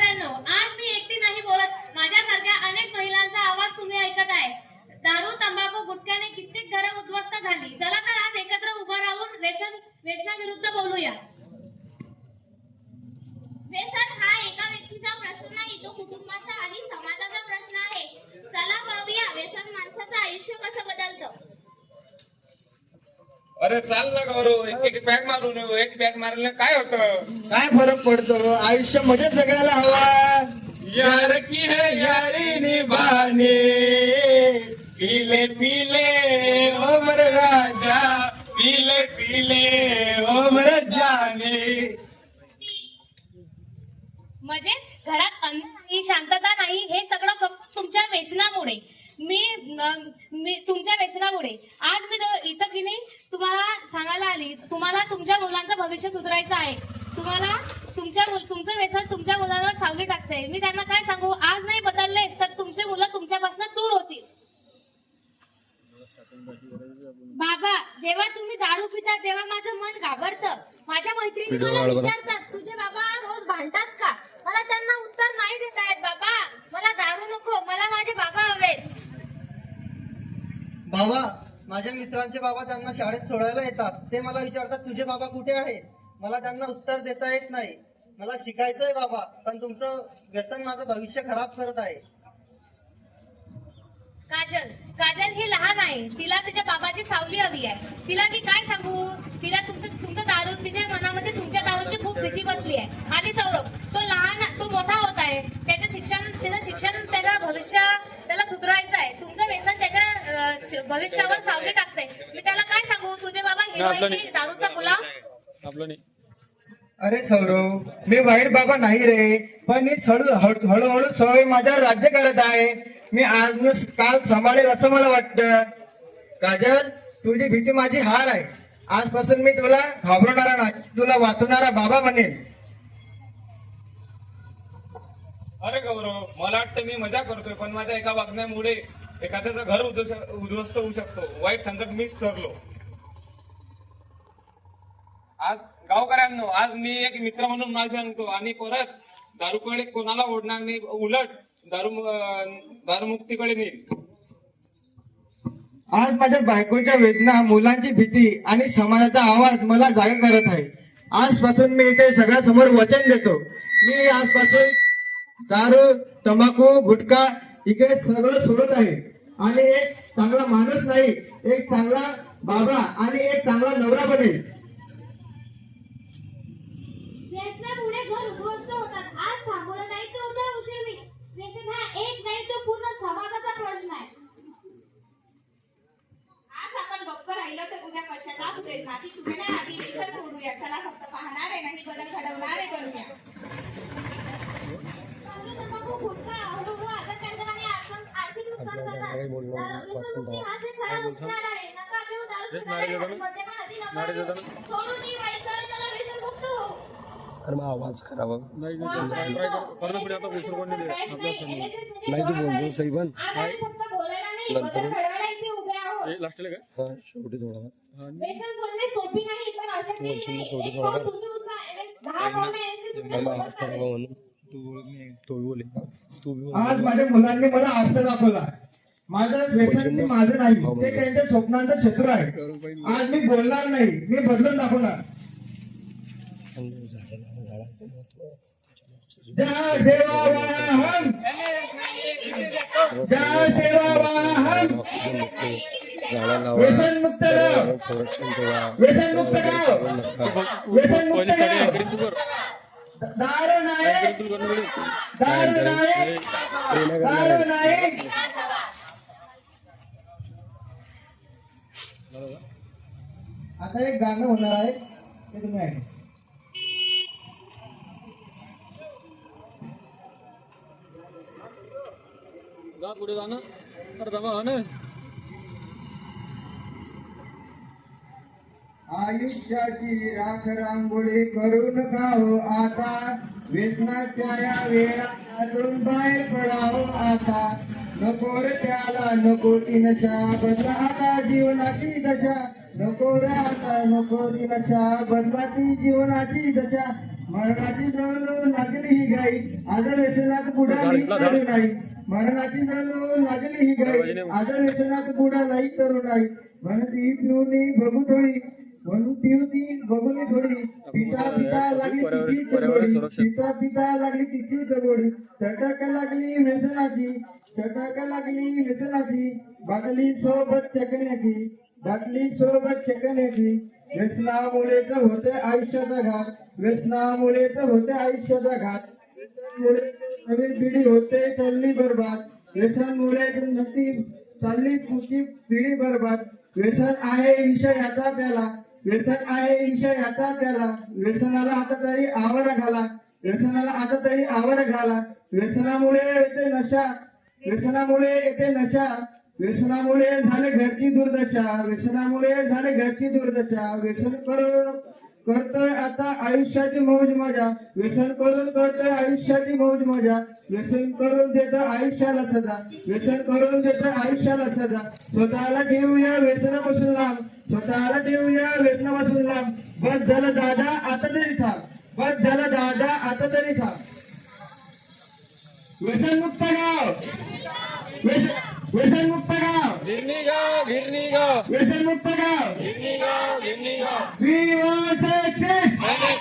गावकऱ्यांनो, आज मी एकटी नाही बोलत, माझ्यासारख्या अनेक महिलांचा आवाज तुम्ही ऐकत आहे. दारू, तंबाखू, गुटख्याने कित्येक घरं उद्ध्वस्त झाली. चला तर आज एकत्र उभं राहून व्यसनाविरुद्ध बोलूया. व्यसन हा एका व्यक्तीचा प्रश्न नाही, तो कुटुंबाचा आणि समाजाचा प्रश्न आहे. चला पाहूया व्यसन माणसाचं आयुष्य कसं बदलतं. अरे चाल ना गौरव, एक पॅक मारून येऊ. एक पॅक मारल्याने काय होतं? काय फरक पडतो? आयुष्य मजेत जगायला हवा. यार की है यारी निभाने, पीले पीले ओ मर राजा, पीले पीले ओ मर जाने. म्हणजे घरात अन्न नाही, शांतता नाही, हे सगळं फक्त तुमच्या व्यसनामुळे. मी तुमच्या व्यसनामुळे आज मी इथं की नाही तुम्हाला सांगायला आली. तुम्हाला तुमच्या मुलांचं भविष्य सुधारायचं आहे. तुम्हाला तुमचं व्यसन तुमच्या मुलांवर सावली टाकते. मी त्यांना काय सांगू, आज नाही बदललेस तर तुमचे मुलं तुमच्यापासून दूर होतील. बाबा, जेव्हा तुम्ही दारू पिता तेव्हा माझं मन घाबरतं. माझ्या मैत्रिणी मला विचारतात, तुझे बाबा रोज भांडतात का? मला त्यांना उत्तर नाही देता येत. बाबा, मला दारू नको, मला माझे बाबा हवेत. बाबा, माझ्या मित्रांचे बाबा त्यांना शाळेत सोडायला येतात. ते मला विचारतात, तुझे बाबा कुठे आहे? मला त्यांना उत्तर देता येत नाही. मला शिकायचंय बाबा, पण तुमचं व्यसन माझं भविष्य खराब करत आहे. काजल ही लहान आहे. तिला तिच्या बाबाची सावली हवी आहे. तिला मी काय सांगू? तिला तुमचं दारू, तिच्या मनामध्ये तुमच्या दारूची खूप भीती बसली आहे. आणि सौरभ, तो मोठा होत आहे. त्याचं शिक्षण त्याला भविष्य त्याला सुधारायचं आहे. तुमचं व्यसन त्याच्या भविष्यावर सावली टाकतंय. मी त्याला काय सांगू? तुझे बाबा हिरोईन दारूचा गुलाम. अरे सौरव, मी वाईट बाबा नाही रे, पण ही हळूहळू सवय माझ्यावर राज्य करत आहे. मी आज न काल सांभाळेल असं मला वाटतं. काजल, तुझी भीती माझी हार आहे. आजपासून मी तुला घाबरणारा नाही, तुला वाचवणारा बाबा बनेल. अरे गौरव, मला वाटतं मी मजा करतोय, पण माझ्या एका वागण्यामुळे एखाद्याचं घर उद्ध्वस्त होऊ शकतो. वाईट संकट मीच ठरलो. आज गावकऱ्यांनो, आज मी एक मित्र म्हणून मागे आणतो आणि परत दारूकडे कोणाला ओढणार नाही, उलट दारूमुक्तीकडे नेईल. आज माझ्या बायकोच्या वेदना, मुलांची भीती आणि समाजाचा आवाज मला जागा करत आहे. आजपासून मी इथे सगळ्यासमोर वचन देतो, मी आजपासून दारू, तंबाखू, गुटखा इकडे सगळं सोडत आहे आणि एक चांगला माणूस नाही, एक चांगला बाबा आणि एक चांगला नवरा बनेल. व्यसनामुळे घर उद्ध्वस्त होतात. आज थांबवलं नाही तर उद्या उशीर होईल. व्यसन हा एक नाही, तो पूर्ण समाजाचा प्रश्न आहे. आज आपण गप्प राहिलो तर उद्या कशाला उडेल. नाती तुटण्या आधी व्यसन सोडूया. चला फक्त पाहणार आहे नाही, बदल घडवणारे बनूया. दारू, तंबाखू, गुटखा हळूहळू आजार करतात आणि आर्थिक नुकसान करतात. व्यसनमुक्ती हाच एक खरा उपचार आहे. नका पिऊ दारू, सिगारेट, मद्यपान आदी नका करू. सोडून ही वाईट सवय, चला व्यसनमुक्त होऊ. अरे मग आवाज खराब नाही तू बोलतो सही पण लास्ट शेवटी थोडा आवाज खराब म्हणून तू बोले तू आज माझ्या मुलांनी मला आरसा दाखवला. माझं व्यसन ते माझं नाही, ते त्यांच्या स्वप्नांचा शत्रू आहे. आज मी बोलणार नाही, मी बदलून दाखवणार. जय देवावाहन, जय देवावाहन. व्यसन मुक्त गाव, व्यसन मुक्त गाव, व्यसन मुक्त गाव. दारू नाही, दारू नाही, दारू नाही. आता एक गाणं होणार आहे, ते तुम्ही ऐका. पुढे जाणं तर जमा ना. आयुष्याची राख रांगोळी करू नका हो आता. व्यसनाच्या या वेळातून बाहेर पडावं आता. नको रे त्याला नको ती नशा, बदला आता जीवनाची दशा. नको रे आता नको ती नशा, बदला ती जीवनाची दशा. मरणाची जणू लागली ही गाई आजार व्यसनात बुडाली तरुणाई मरणाची जणू लागली ही गाई आजार व्यसनात बुडालाई तरुणाई म्हणून ती पिऊनी बघू थोडी म्हणून पिऊती बघून थोडी पिता पिता लागली तिची चगोडी पिता पिता लागली तिची चगोडी चटक लागली व्यसनाची चटक लागली व्यसनाची बाटली सोबत चकण्याची बाटली सोबत चकण्याची व्यसनामुळेच होते आयुष्याचा घात व्यसनामुळेच होते आयुष्याचा घात व्यसनामुळे नवीन पिढी होते चालली बरबाद व्यसनामुळे नक्की चालली पुढची पिढी बरबाद व्यसन आहे विषयाचा प्याला व्यसन आहे विषयाचा प्याला व्यसनाला आता तरी आवड घाला व्यसनाला आता तरी आवड घाला व्यसनामुळे येते नशा व्यसनामुळे येते नशा व्यसनामुळे झाले घरची दुर्दशा व्यसनामुळे झाले घरची दुर्दशा व्यसन करून करतोय आता आयुष्याची मौज मजा व्यसन करून करतोय आयुष्याची मौज मजा व्यसन करून देतो आयुष्याला सजा व्यसन करून देतो आयुष्याला सजा स्वतःला ठेवूया व्यसनापासून लांब स्वतःला ठेवूया व्यसनापासून लांब बस झालं दादा आता तरी थांब बस झालं दादा आता तरी थांब व्यसनमुक्त गाव व्यसनमुक्त गाव गिरणी गाव व्यसनमुक्त गाव गिरणी गाव We want justice.